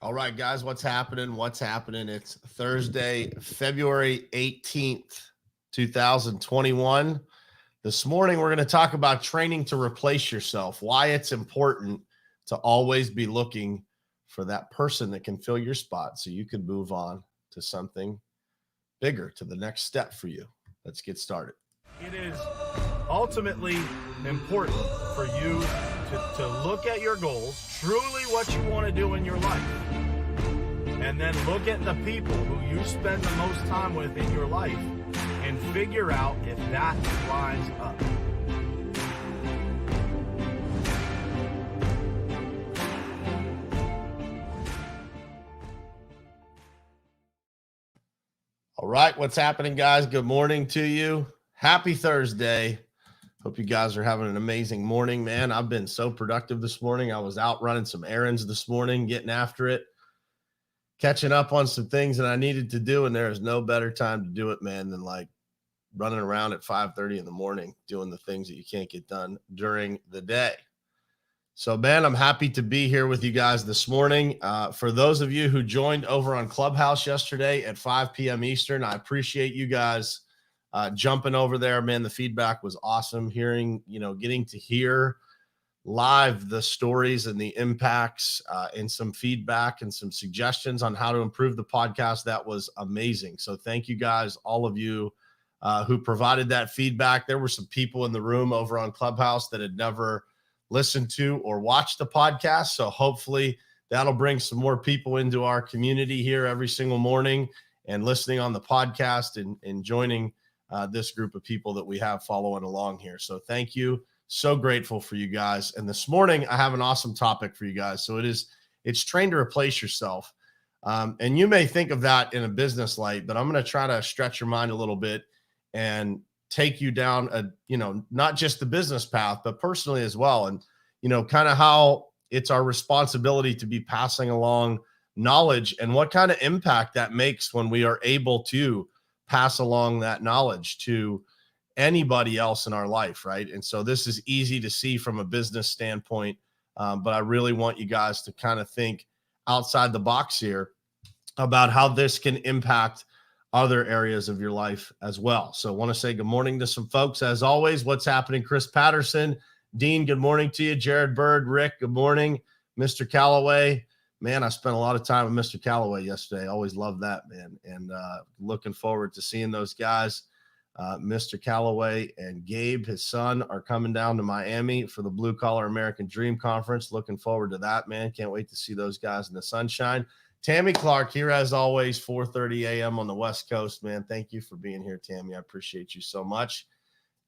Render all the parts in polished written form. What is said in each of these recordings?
All right, guys, what's happening? What's happening? It's Thursday, February 18th, 2021. This morning, we're going to talk about training to replace yourself, why it's important to always be looking for that person that can fill your spot so you can move on to something bigger, to the next step for you. Let's get started. It is ultimately important for you to look at your goals, truly what you want to do in your life, and then look at the people who you spend the most time with in your life and figure out if that lines up. All right, what's happening, guys? Good morning to you. Happy Thursday. Hope you guys are having an amazing morning, man. I've been so productive this morning. I was out running some errands this morning, getting after it, catching up on some things that I needed to do, and there is no better time to do it, man, than like running around at 5:30 in the morning doing the things that you can't get done during the day. So, man, I'm happy to be here with you guys this morning. For those of you who joined over on Clubhouse yesterday at 5 p.m. Eastern, I appreciate you guys jumping over there. Man, the feedback was awesome. Getting to hear live the stories and the impacts and some feedback and some suggestions on how to improve the podcast. That was amazing. So thank you guys, all of you who provided that feedback. There were some people in the room over on Clubhouse that had never listened to or watched the podcast. So hopefully that'll bring some more people into our community here every single morning and listening on the podcast and joining this group of people that we have following along here. So thank you. So grateful for you guys. And this morning I have an awesome topic for you guys. So it's train to replace yourself. And you may think of that in a business light, but I'm going to try to stretch your mind a little bit and take you down not just the business path, but personally as well. And, kind of how it's our responsibility to be passing along knowledge and what kind of impact that makes when we are able to pass along that knowledge to anybody else in our life, right? And so this is easy to see from a business standpoint, but I really want you guys to kind of think outside the box here about how this can impact other areas of your life as well. So I want to say good morning to some folks. As always, what's happening? Chris Patterson, Dean, good morning to you. Jared Bird, Rick, good morning. Mr. Callaway, man, I spent a lot of time with Mr. Callaway yesterday. Always love that, man. And looking forward to seeing those guys. Mr. Callaway and Gabe, his son, are coming down to Miami for the Blue Collar American Dream Conference. Looking forward to that, man. Can't wait to see those guys in the sunshine. Tammy Clark here, as always, 4:30 a.m. on the West Coast, man. Thank you for being here, Tammy. I appreciate you so much.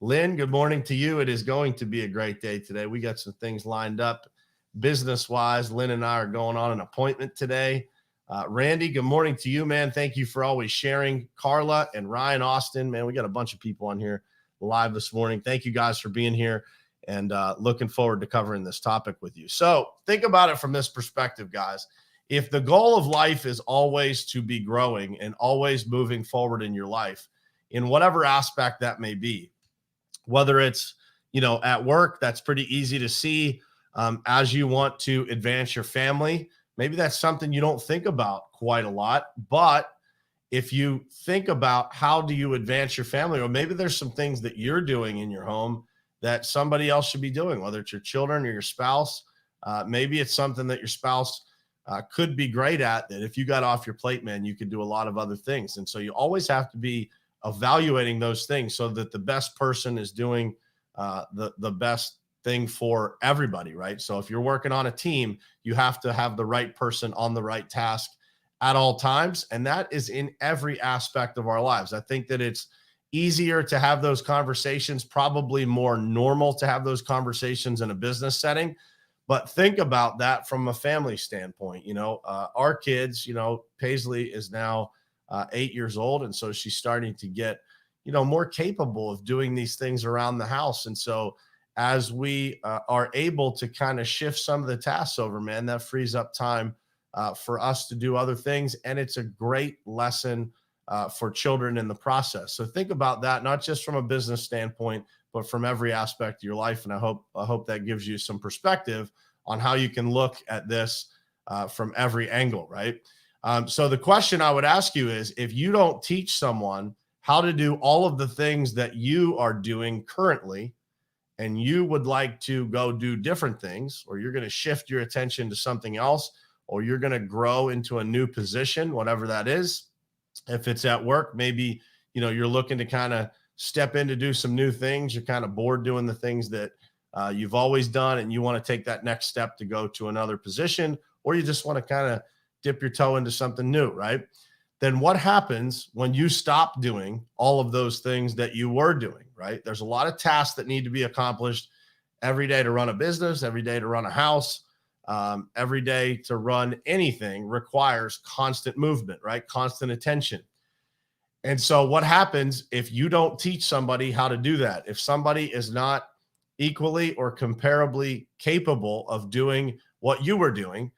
Lynn, good morning to you. It is going to be a great day today. We got some things lined up business-wise. Lynn and I are going on an appointment today. Randy, good morning to you, man. Thank you for always sharing. Carla and Ryan Austin, man, we got a bunch of people on here live this morning. Thank you guys for being here and looking forward to covering this topic with you. So think about it from this perspective, guys. If the goal of life is always to be growing and always moving forward in your life, in whatever aspect that may be, whether it's, at work, that's pretty easy to see. As you want to advance your family, maybe that's something you don't think about quite a lot. But if you think about how do you advance your family, or maybe there's some things that you're doing in your home that somebody else should be doing, whether it's your children or your spouse, maybe it's something that your spouse could be great at, that if you got off your plate, man, you could do a lot of other things. And so you always have to be evaluating those things so that the best person is doing the best thing for everybody, right? So if you're working on a team, you have to have the right person on the right task at all times. And that is in every aspect of our lives. I think that it's easier to have those conversations, probably more normal to have those conversations in a business setting. But think about that from a family standpoint. Our kids, Paisley is now 8 years old. And so she's starting to get, more capable of doing these things around the house. And so as we are able to kind of shift some of the tasks over, man, that frees up time for us to do other things. And it's a great lesson for children in the process. So think about that, not just from a business standpoint, but from every aspect of your life. And I hope that gives you some perspective on how you can look at this from every angle, right? So the question I would ask you is, if you don't teach someone how to do all of the things that you are doing currently, and you would like to go do different things, or you're going to shift your attention to something else, or you're going to grow into a new position, whatever that is. If it's at work, maybe, you're looking to kind of step in to do some new things. You're kind of bored doing the things that you've always done, and you want to take that next step to go to another position, or you just want to kind of dip your toe into something new, right? Then what happens when you stop doing all of those things that you were doing, right? There's a lot of tasks that need to be accomplished every day to run a business, every day to run a house, every day to run anything requires constant movement, right? Constant attention. And so what happens if you don't teach somebody how to do that? If somebody is not equally or comparably capable of doing what you were doing,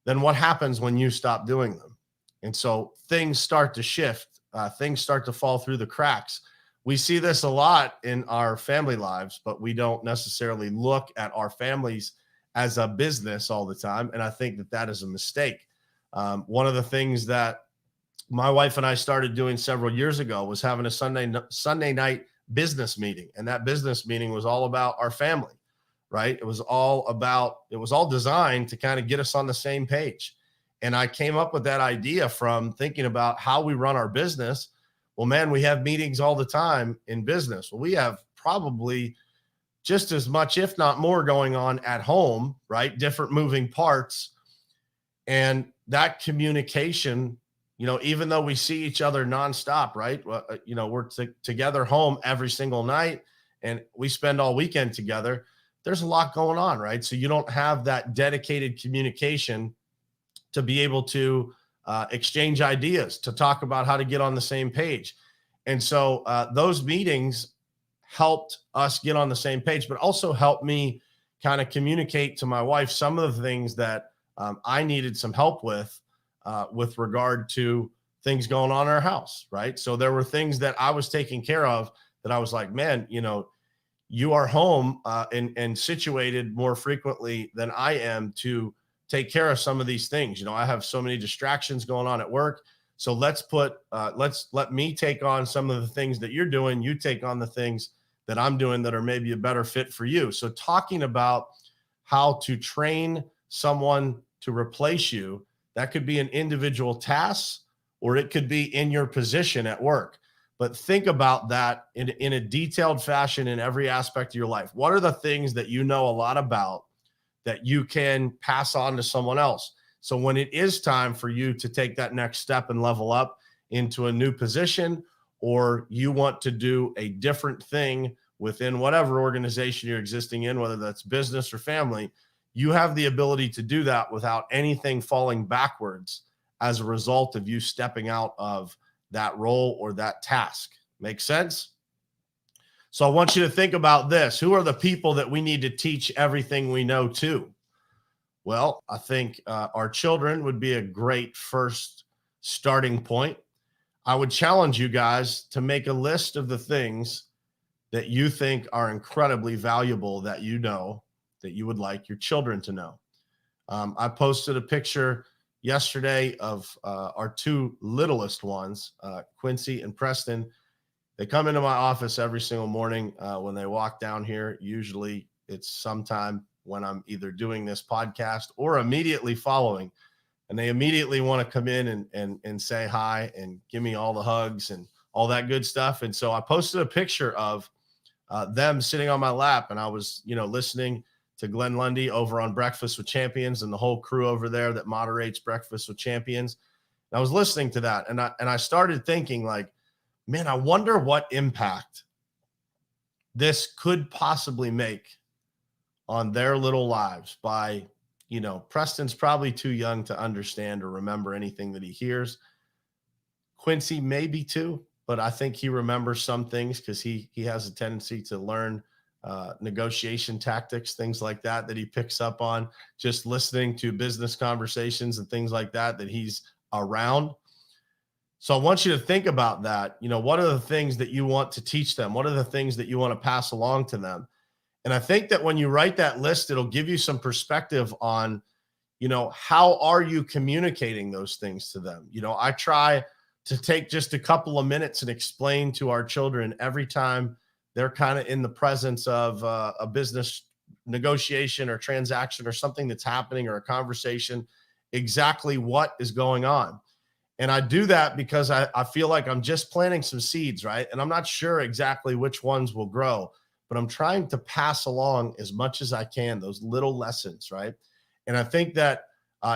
then what happens when you stop doing them? And so things start to shift. Things start to fall through the cracks. We see this a lot in our family lives, but we don't necessarily look at our families as a business all the time. And I think that that is a mistake. One of the things that my wife and I started doing several years ago was having a Sunday night business meeting. And that business meeting was all about our family, right? It was all designed to kind of get us on the same page. And I came up with that idea from thinking about how we run our business. Well, man, we have meetings all the time in business. Well, we have probably just as much, if not more, going on at home, right? Different moving parts. And that communication, even though we see each other nonstop, right? We're together home every single night, and we spend all weekend together. There's a lot going on, right? So you don't have that dedicated communication to be able to exchange ideas, to talk about how to get on the same page. And so those meetings helped us get on the same page, but also helped me kind of communicate to my wife some of the things that I needed some help with regard to things going on in our house, right? So there were things that I was taking care of that I was like, man, you are home and situated more frequently than I am to take care of some of these things. I have so many distractions going on at work. So let's let me take on some of the things that you're doing. You take on the things that I'm doing that are maybe a better fit for you. So talking about how to train someone to replace you, that could be an individual task, or it could be in your position at work. But think about that in a detailed fashion in every aspect of your life. What are the things that you know a lot about that you can pass on to someone else? So when it is time for you to take that next step and level up into a new position, or you want to do a different thing within whatever organization you're existing in, whether that's business or family, you have the ability to do that without anything falling backwards as a result of you stepping out of that role or that task. Make sense? So I want you to think about this. Who are the people that we need to teach everything we know to? Well, I think our children would be a great first starting point. I would challenge you guys to make a list of the things that you think are incredibly valuable that you know that you would like your children to know. I posted a picture yesterday of our two littlest ones, Quincy and Preston. They come into my office every single morning when they walk down here. Usually it's sometime when I'm either doing this podcast or immediately following. And they immediately want to come in and say hi and give me all the hugs and all that good stuff. And so I posted a picture of them sitting on my lap, and I was, listening to Glenn Lundy over on Breakfast with Champions and the whole crew over there that moderates Breakfast with Champions. And I was listening to that, and I started thinking, like, man, I wonder what impact this could possibly make on their little lives by, Preston's probably too young to understand or remember anything that he hears. Quincy maybe too, but I think he remembers some things because he has a tendency to learn negotiation tactics, things like that he picks up on just listening to business conversations and things like that he's around. So I want you to think about that. What are the things that you want to teach them? What are the things that you want to pass along to them? And I think that when you write that list, it'll give you some perspective on, how are you communicating those things to them? I try to take just a couple of minutes and explain to our children every time they're kind of in the presence of a business negotiation or transaction or something that's happening or a conversation, exactly what is going on. And I do that because I feel like I'm just planting some seeds, right? And I'm not sure exactly which ones will grow, but I'm trying to pass along as much as I can, those little lessons, right? And I think that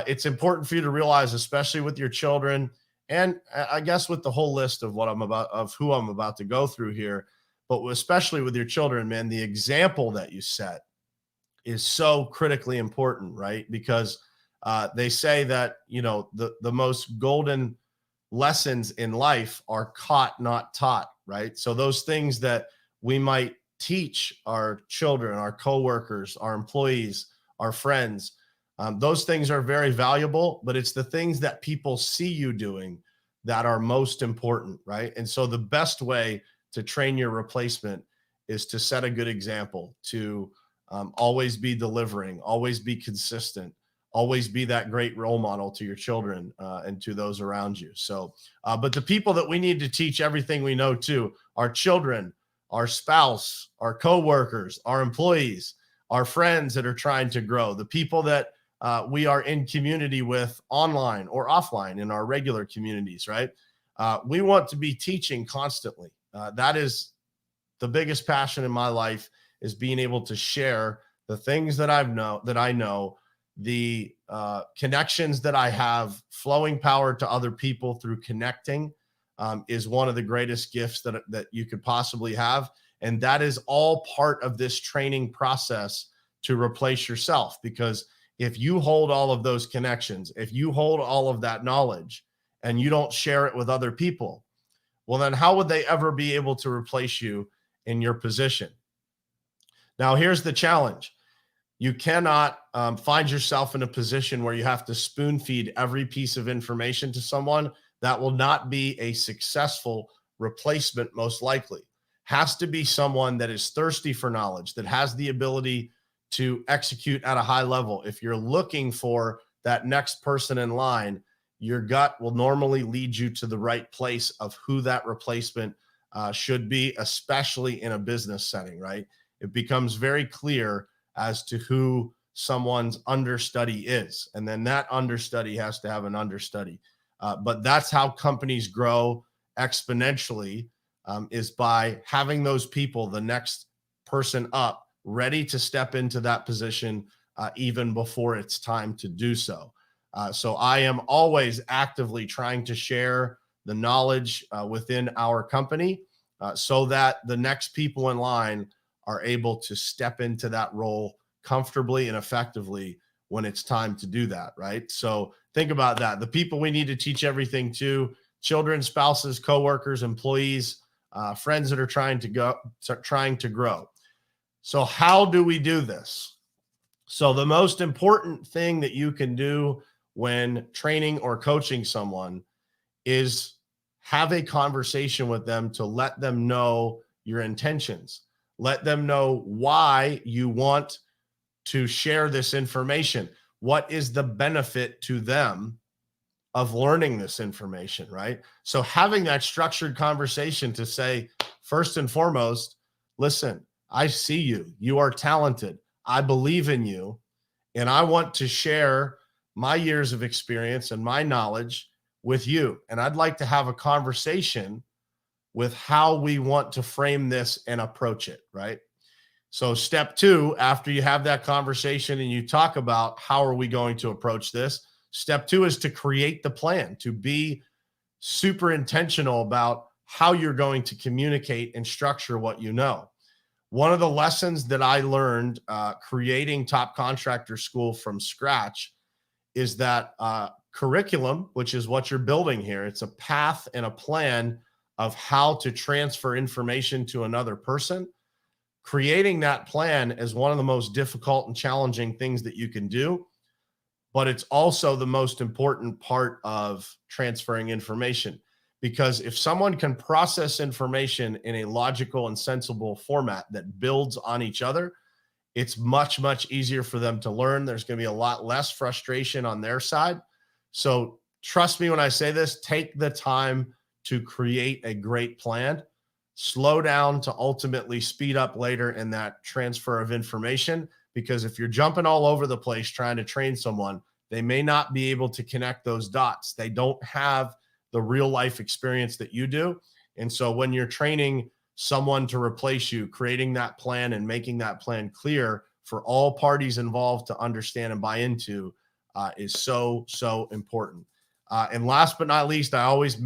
it's important for you to realize, especially with your children, and I guess with the whole list of who I'm about to go through here, but especially with your children, man, the example that you set is so critically important, right? Because they say that, the most golden lessons in life are caught, not taught, right? So those things that we might teach our children, our coworkers, our employees, our friends, those things are very valuable, but it's the things that people see you doing that are most important, right? And so the best way to train your replacement is to set a good example, to always be delivering, always be consistent, always be that great role model to your children and to those around you. So, but the people that we need to teach everything we know to, our children, our spouse, our coworkers, our employees, our friends that are trying to grow, the people that we are in community with online or offline in our regular communities, right? We want to be teaching constantly. That is the biggest passion in my life, is being able to share the things that I know, the connections that I have, flowing power to other people through connecting is one of the greatest gifts that you could possibly have. And that is all part of this training process to replace yourself. Because if you hold all of those connections, if you hold all of that knowledge and you don't share it with other people, well, then how would they ever be able to replace you in your position? Now, here's the challenge. You cannot find yourself in a position where you have to spoon feed every piece of information to someone. That will not be a successful replacement, most likely. Has to be someone that is thirsty for knowledge, that has the ability to execute at a high level. If you're looking for that next person in line, your gut will normally lead you to the right place of who that replacement should be, especially in a business setting, right? It becomes very clear as to who someone's understudy is. And then that understudy has to have an understudy. But that's how companies grow exponentially, is by having those people, the next person up, ready to step into that position even before it's time to do so. So I am always actively trying to share the knowledge within our company so that the next people in line are able to step into that role comfortably and effectively when it's time to do that, right? So think about that. The people we need to teach everything to: children, spouses, coworkers, employees, friends that are trying to grow. So how do we do this? So the most important thing that you can do when training or coaching someone is have a conversation with them to let them know your intentions. Let them know why you want to share this information. What is the benefit to them of learning this information, right? So having that structured conversation to say, first and foremost, listen, I see you. You are talented. I believe in you. And I want to share my years of experience and my knowledge with you. And I'd like to have a conversation with how we want to frame this and approach it, right? So step two, after you have that conversation and you talk about how are we going to approach this, step two is to create the plan, to be super intentional about how you're going to communicate and structure what you know. One of the lessons that I learned creating Top Contractor School from scratch is that curriculum, which is what you're building here, it's a path and a plan of how to transfer information to another person. Creating that plan is one of the most difficult and challenging things that you can do, but it's also the most important part of transferring information. Because if someone can process information in a logical and sensible format that builds on each other, it's much, much easier for them to learn. There's going to be a lot less frustration on their side. So trust me when I say this, take the time to create a great plan, slow down to ultimately speed up later in that transfer of information. Because if you're jumping all over the place trying to train someone, they may not be able to connect those dots. They don't have the real life experience that you do. And so when you're training someone to replace you, creating that plan and making that plan clear for all parties involved to understand and buy into is so, so important. And last but not least, I already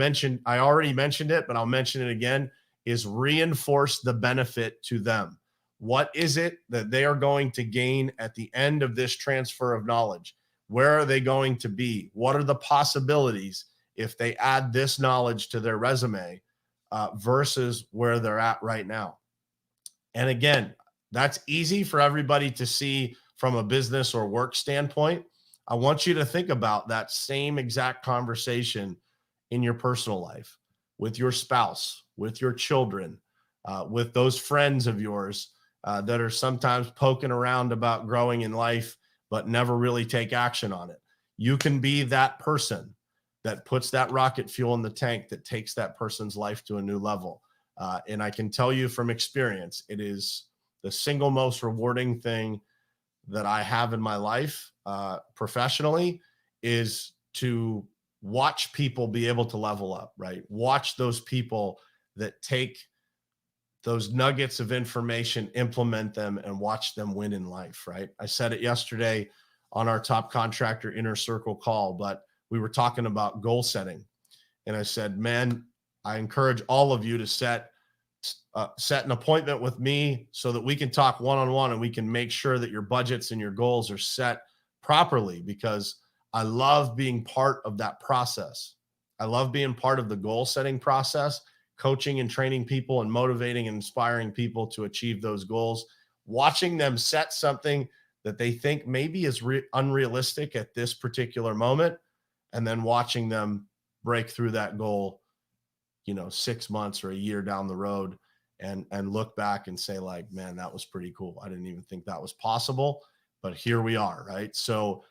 mentioned it, but I'll mention it again, is reinforce the benefit to them. What is it that they are going to gain at the end of this transfer of knowledge? Where are they going to be? What are the possibilities if they add this knowledge to their resume versus where they're at right now? And again, that's easy for everybody to see from a business or work standpoint. I want you to think about that same exact conversation in your personal life, with your spouse, with your children, with those friends of yours that are sometimes poking around about growing in life, but never really take action on it. You can be that person that puts that rocket fuel in the tank that takes that person's life to a new level. And I can tell you from experience, it is the single most rewarding thing that I have in my life professionally, is to watch people be able to level up, right? Watch those people that take those nuggets of information, implement them, and watch them win in life, right? I said it yesterday on our top contractor inner circle call, but we were talking about goal setting. And I said, man, I encourage all of you to set an appointment with me so that we can talk one-on-one and we can make sure that your budgets and your goals are set properly, because I love being part of that process. I love being part of the goal setting process, coaching and training people and motivating and inspiring people to achieve those goals, watching them set something that they think maybe is unrealistic at this particular moment, and then watching them break through that goal, 6 months or a year down the road, and look back and say, like, man, that was pretty cool. I didn't even think that was possible, but here we are, right? So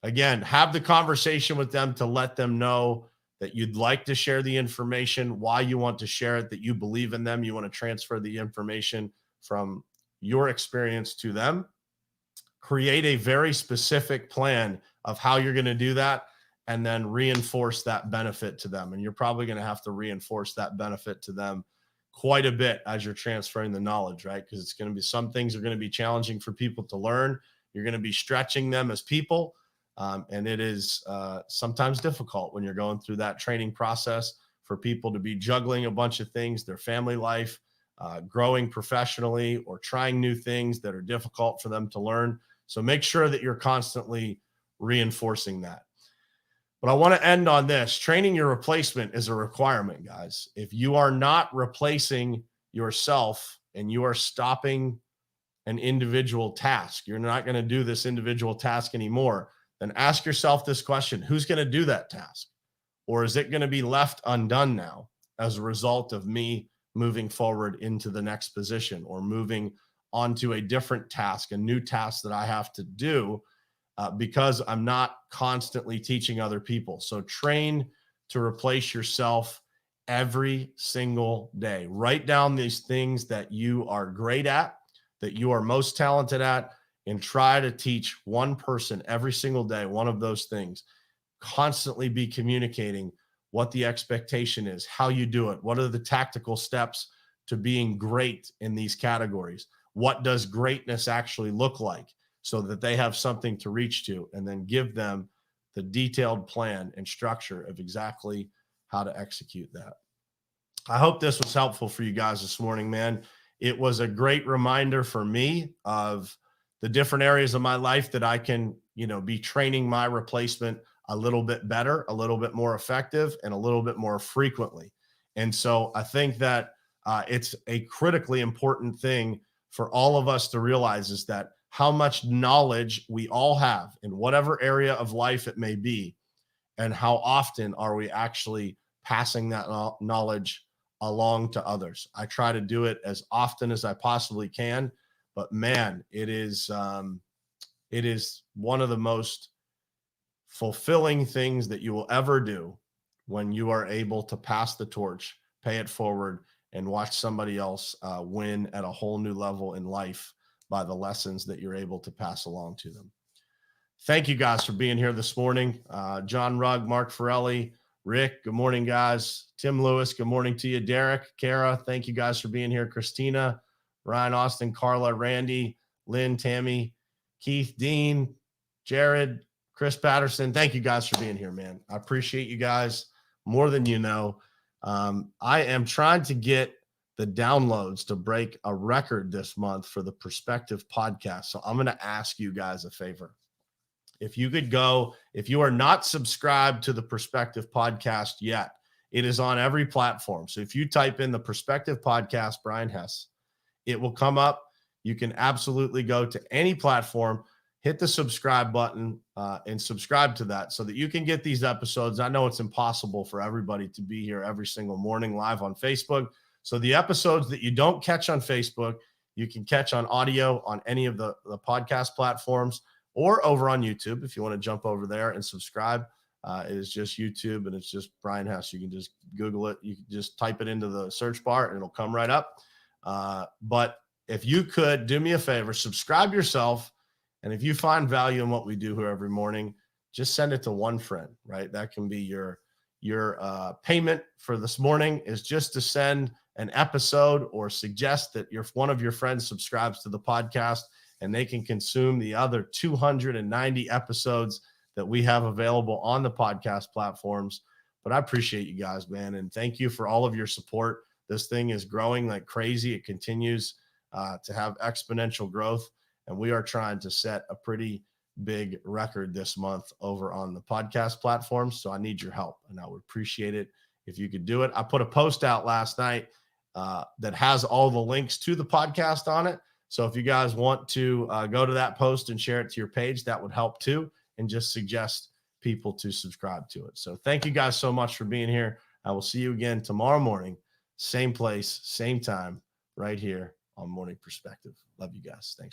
again, have the conversation with them to let them know that you'd like to share the information, why you want to share it, that you believe in them, you want to transfer the information from your experience to them. Create a very specific plan of how you're going to do that, and then reinforce that benefit to them. And you're probably going to have to reinforce that benefit to them quite a bit as you're transferring the knowledge, right? Because it's going to be, some things are going to be challenging for people to learn. You're going to be stretching them as people. And it is sometimes difficult when you're going through that training process for people to be juggling a bunch of things, their family life, growing professionally, or trying new things that are difficult for them to learn. So make sure that you're constantly reinforcing that. But I want to end on this. Training your replacement is a requirement, guys. If you are not replacing yourself and you are stopping an individual task, you're not going to do this individual task anymore, then ask yourself this question: who's going to do that task? Or is it going to be left undone now as a result of me moving forward into the next position, or moving onto a different task, a new task that I have to do because I'm not constantly teaching other people? So train to replace yourself every single day. Write down these things that you are great at, that you are most talented at, and try to teach one person every single day one of those things. Constantly be communicating what the expectation is, how you do it, what are the tactical steps to being great in these categories, what does greatness actually look like, so that they have something to reach to, and then give them the detailed plan and structure of exactly how to execute that. I hope this was helpful for you guys this morning, man. It was a great reminder for me of the different areas of my life that I can, be training my replacement a little bit better, a little bit more effective, and a little bit more frequently. And so I think that it's a critically important thing for all of us to realize, is that how much knowledge we all have in whatever area of life it may be, and how often are we actually passing that knowledge along to others. I try to do it as often as I possibly can, But man, it is one of the most fulfilling things that you will ever do when you are able to pass the torch, pay it forward, and watch somebody else win at a whole new level in life by the lessons that you're able to pass along to them. Thank you guys for being here this morning. John Rugg, Mark Forelli, Rick, good morning, guys. Tim Lewis, good morning to you. Derek, Kara, thank you guys for being here. Christina, Ryan, Austin, Carla, Randy, Lynn, Tammy, Keith, Dean, Jared, Chris Patterson. Thank you guys for being here, man. I appreciate you guys more than you know. I am trying to get the downloads to break a record this month for the Perspective podcast. So I'm going to ask you guys a favor. If you could go, if you are not subscribed to the Perspective podcast yet, it is on every platform. So if you type in the Perspective podcast, Brian Hess, it will come up. You can absolutely go to any platform, hit the subscribe button, and subscribe to that so that you can get these episodes. I know it's impossible for everybody to be here every single morning live on Facebook. So the episodes that you don't catch on Facebook, you can catch on audio on any of the podcast platforms, or over on YouTube. If you want to jump over there and subscribe, it is just YouTube, and it's just Brian Hess. You can just Google it. You can just type it into the search bar and it'll come right up. But if you could do me a favor, subscribe yourself. And if you find value in what we do here every morning, just send it to one friend, right? That can be your payment for this morning, is just to send an episode or suggest that one of your friends subscribes to the podcast, and they can consume the other 290 episodes that we have available on the podcast platforms. But I appreciate you guys, man. And thank you for all of your support. This thing is growing like crazy. It continues to have exponential growth. And we are trying to set a pretty big record this month over on the podcast platforms. So I need your help, and I would appreciate it if you could do it. I put a post out last night that has all the links to the podcast on it. So if you guys want to go to that post and share it to your page, that would help too, and just suggest people to subscribe to it. So thank you guys so much for being here. I will see you again tomorrow morning, same place, same time, right here on Morning Perspective. Love you guys. Thanks.